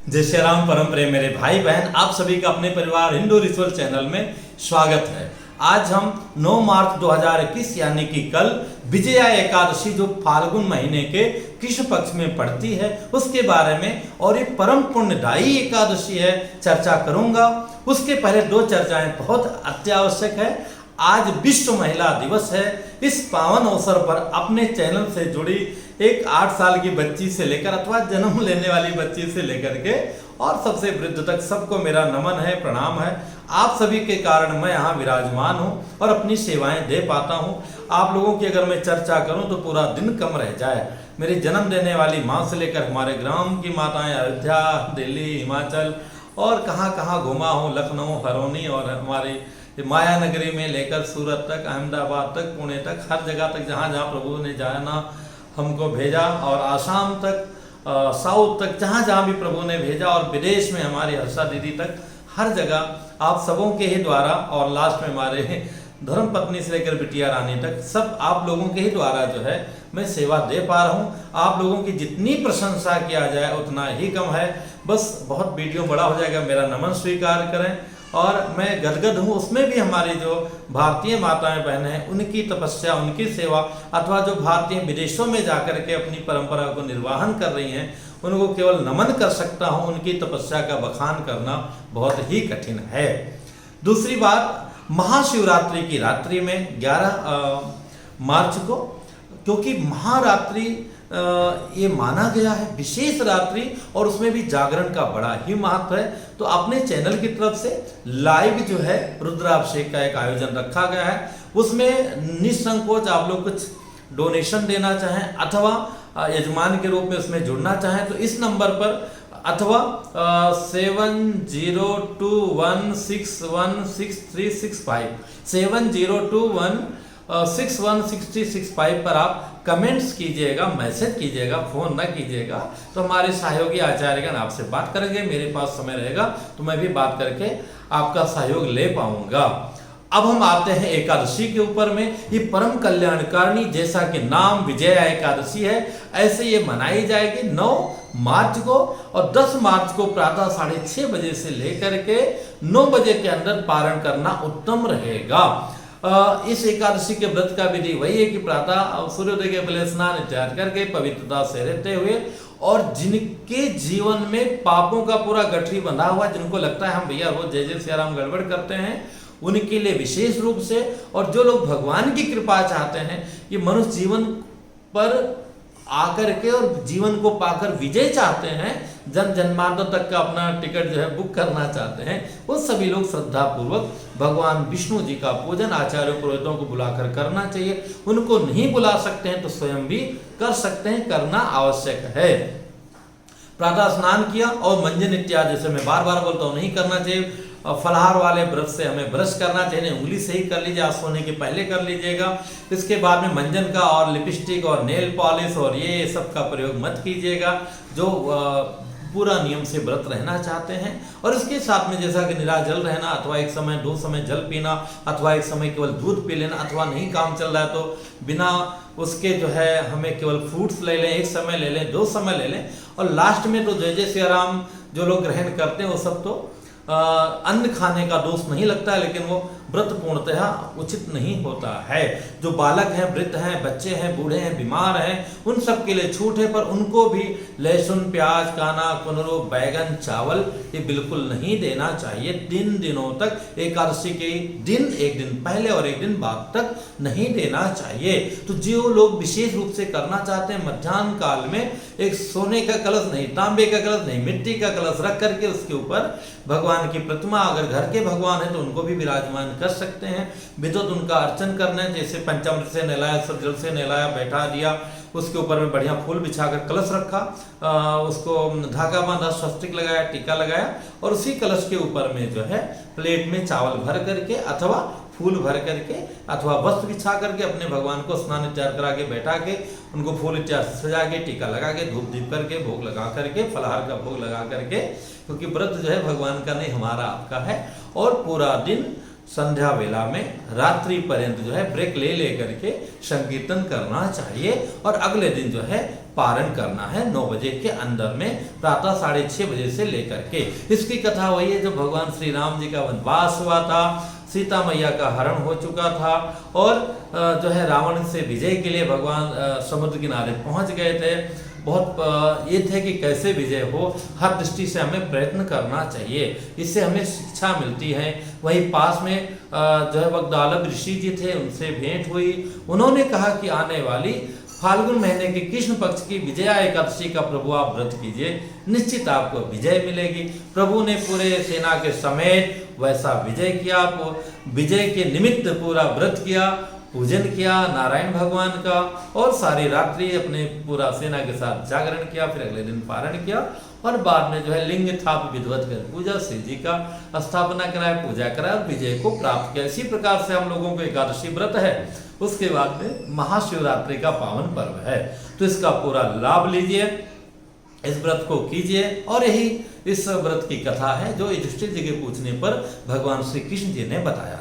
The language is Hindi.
जय श्री राम। परम प्रेम मेरे भाई बहन, आप सभी का अपने परिवार हिंदू रिचुअल चैनल में स्वागत है। आज हम 9 मार्च 2021 यानी कि कल विजया एकादशी जो फाल्गुन महीने के कृष्ण पक्ष में पड़ती है उसके बारे में और ये परम पुण्यदायी एकादशी है चर्चा करूंगा। उसके पहले 2 चर्चाएं बहुत अत्यावश्यक है। आज विश्व महिला दिवस है। इस पावन अवसर पर अपने चैनल से जुड़ी एक 8 साल की बच्ची से लेकर अथवा जन्म लेने वाली बच्ची से लेकर के और सबसे वृद्ध तक सबको मेरा नमन है, प्रणाम है। आप सभी के कारण मैं यहाँ विराजमान हूँ और अपनी सेवाएं दे पाता हूँ। आप लोगों की अगर मैं चर्चा करूँ तो पूरा दिन कम रह जाए। मेरी जन्म देने वाली माँ से लेकर हमारे ग्राम की माताएं अयोध्या, दिल्ली, हिमाचल और कहाँ कहाँ घुमा हूँ, लखनऊ, हरौनी और हमारी माया नगरी में लेकर सूरत तक, अहमदाबाद तक, पुणे तक, हर जगह तक जहाँ जहाँ प्रभु ने जाना हमको भेजा और आसाम तक, साउथ तक, जहाँ जहाँ भी प्रभु ने भेजा और विदेश में हमारी हर्षा दीदी तक, हर जगह आप सबों के ही द्वारा और लास्ट में हमारे धर्म पत्नी से लेकर बिटिया रानी तक सब आप लोगों के ही द्वारा जो है मैं सेवा दे पा रहा हूँ। आप लोगों की जितनी प्रशंसा किया जाए उतना ही कम है। बस बहुत वीडियो बड़ा हो जाएगा, मेरा नमन स्वीकार करें। और मैं गदगद हूँ उसमें भी हमारी जो भारतीय माताएं बहनें हैं उनकी तपस्या, उनकी सेवा अथवा जो भारतीय विदेशों में जाकर के अपनी परंपरा को निर्वाहन कर रही हैं उनको केवल नमन कर सकता हूँ। उनकी तपस्या का बखान करना बहुत ही कठिन है। दूसरी बात, महाशिवरात्रि की रात्रि में 11 मार्च को, क्योंकि महारात्रि ये माना गया है विशेष रात्रि और उसमें भी जागरण का बड़ा ही महत्व है, तो अपने चैनल की तरफ से लाइव जो है रुद्राभिषेक का एक आयोजन रखा गया है। उसमें निसंकोच आप लोग कुछ डोनेशन देना चाहें अथवा यजमान के रूप में उसमें जुड़ना चाहें तो इस नंबर पर अथवा 7021616365 पर आप कमेंट्स कीजिएगा, मैसेज कीजिएगा, फोन ना कीजिएगा तो हमारे सहयोगी आचार्यगण आपसे बात करेंगे। मेरे पास समय रहेगा तो मैं भी बात करके आपका सहयोग ले पाऊंगा। अब हम आते हैं एकादशी के ऊपर में। ये परम कल्याणकारिणी, जैसा कि नाम विजया एकादशी है, ऐसे ये मनाई जाएगी 9 मार्च को और 10 मार्च को प्रातः 6:30 बजे से लेकर के 9 बजे के अंदर पारण करना उत्तम रहेगा। इस एकादशी के व्रत का विधि वही है कि प्रातः सूर्योदय के पहले स्नान इत्यादि करके पवित्रता से रहते हुए और जिनके जीवन में पापों का पूरा गठरी बंधा हुआ, जिनको लगता है हम भैया रोज जय जय सिया राम गड़बड़ करते हैं, उनके लिए विशेष रूप से, और जो लोग भगवान की कृपा चाहते हैं, ये मनुष्य जीवन पर आकर के और जीवन को पाकर विजय चाहते हैं, जन जन्मांतर तक का अपना टिकट जो है बुक करना चाहते हैं, वो सभी लोग श्रद्धा पूर्वक भगवान विष्णु जी का पूजन आचार्य पुरोहितों को बुलाकर करना चाहिए। उनको नहीं बुला सकते हैं तो स्वयं भी कर सकते हैं, करना आवश्यक है। प्रातः स्नान किया और मंजन इत्यादि, जैसे मैं बार बार बोलता हूँ, नहीं करना चाहिए। फलाहार वाले ब्रश से हमें ब्रश करना चाहिए, उंगली से ही कर लीजिए, आज सोने के पहले कर लीजिएगा। इसके बाद में मंजन का और लिपस्टिक और नेल पॉलिश और ये सब का प्रयोग मत कीजिएगा जो पूरा नियम से व्रत रहना चाहते हैं। और इसके साथ में जैसा कि निराजल रहना अथवा एक समय 2 समय जल पीना अथवा एक समय केवल दूध पी लेना अथवा नहीं काम चल रहा है तो बिना उसके जो है हमें केवल फ्रूट्स ले लें, 1 समय ले लें, 2 समय ले लें। और लास्ट में तो जय जय सिया राम जो लोग ग्रहण करते हैं वो सब तो अन्न खाने का दोष नहीं लगता है, लेकिन वो व्रत पूर्णतः उचित नहीं होता है। जो बालक हैं, वृद्ध हैं, बच्चे हैं, बूढ़े हैं, बीमार हैं, उन सब के लिए छूट है, पर उनको भी लहसुन, प्याज, काना, कुनरू, बैगन, चावल ये बिल्कुल नहीं देना चाहिए। 3 दिनों तक, एकादशी के दिन एक दिन पहले और एक दिन बाद तक नहीं देना चाहिए। तो जो लोग विशेष रूप से करना चाहते हैं, मध्याह्न काल में एक सोने का कलश नहीं, तांबे का कलश नहीं, मिट्टी का कलश रख करके उसके ऊपर भगवान की प्रतिमा, अगर घर के भगवान है तो उनको भी विराजमान कर सकते हैं। विद्युत उनका अर्चन करना है, जैसे पंचामृत से नहलाया, सब जल से नहलाया, बैठा दिया, उसके ऊपर में बढ़िया फूल बिछाकर कलश रखा, उसको धागा बांधा, स्वस्तिक लगाया, टीका लगाया और उसी कलश के ऊपर में जो है प्लेट में चावल भर करके अथवा फूल भर करके अथवा वस्त्र बिछा करके अपने भगवान को स्नान इत्यादि करा के बैठा के उनको फूल इत्यादि सजा के, टीका लगा के, धूप दीप करके, भोग लगा करके, फलाहार का भोग लगा करके, क्योंकि व्रत जो है भगवान का नहीं हमारा आपका है। और पूरा दिन संध्या वेला में रात्रि पर्यंत जो है ब्रेक ले करके संकीर्तन करना चाहिए और अगले दिन जो है पारण करना है 9 बजे के अंदर में, प्रातः 6:30 बजे से लेकर के। इसकी कथा वही है जब भगवान श्री राम जी का वनवास हुआ था, सीता मैया का हरण हो चुका था और जो है रावण से विजय के लिए भगवान समुद्र किनारे पहुंच गए थे। बहुत ये थे कि कैसे विजय हो, हर दृष्टि से हमें प्रयत्न करना चाहिए, इससे हमें शिक्षा मिलती है। वहीं पास में जो है वग्दालभ ऋषि जी थे, उनसे भेंट हुई। उन्होंने कहा कि आने वाली फाल्गुन महीने के कृष्ण पक्ष की विजया एकादशी का प्रभु आप व्रत कीजिए, निश्चित आपको विजय मिलेगी। प्रभु ने पूरे सेना के समेत वैसा विजय किया, विजय के निमित्त पूरा व्रत किया, पूजन किया नारायण भगवान का और सारी रात्रि अपने पूरा सेना के साथ जागरण किया, फिर अगले दिन पारण किया और बाद में जो है लिंग थाप विधिवत कर पूजा श्री जी का स्थापना कराया, पूजा कराया और विजय को प्राप्त किया। इसी प्रकार से हम लोगों को एकादशी व्रत है, उसके बाद में महाशिवरात्रि का पावन पर्व है, तो इसका पूरा लाभ लीजिए, इस व्रत को कीजिए। और यही इस व्रत की कथा है जो युधिष्ठिर जी के पूछने पर भगवान श्री कृष्ण जी ने बताया।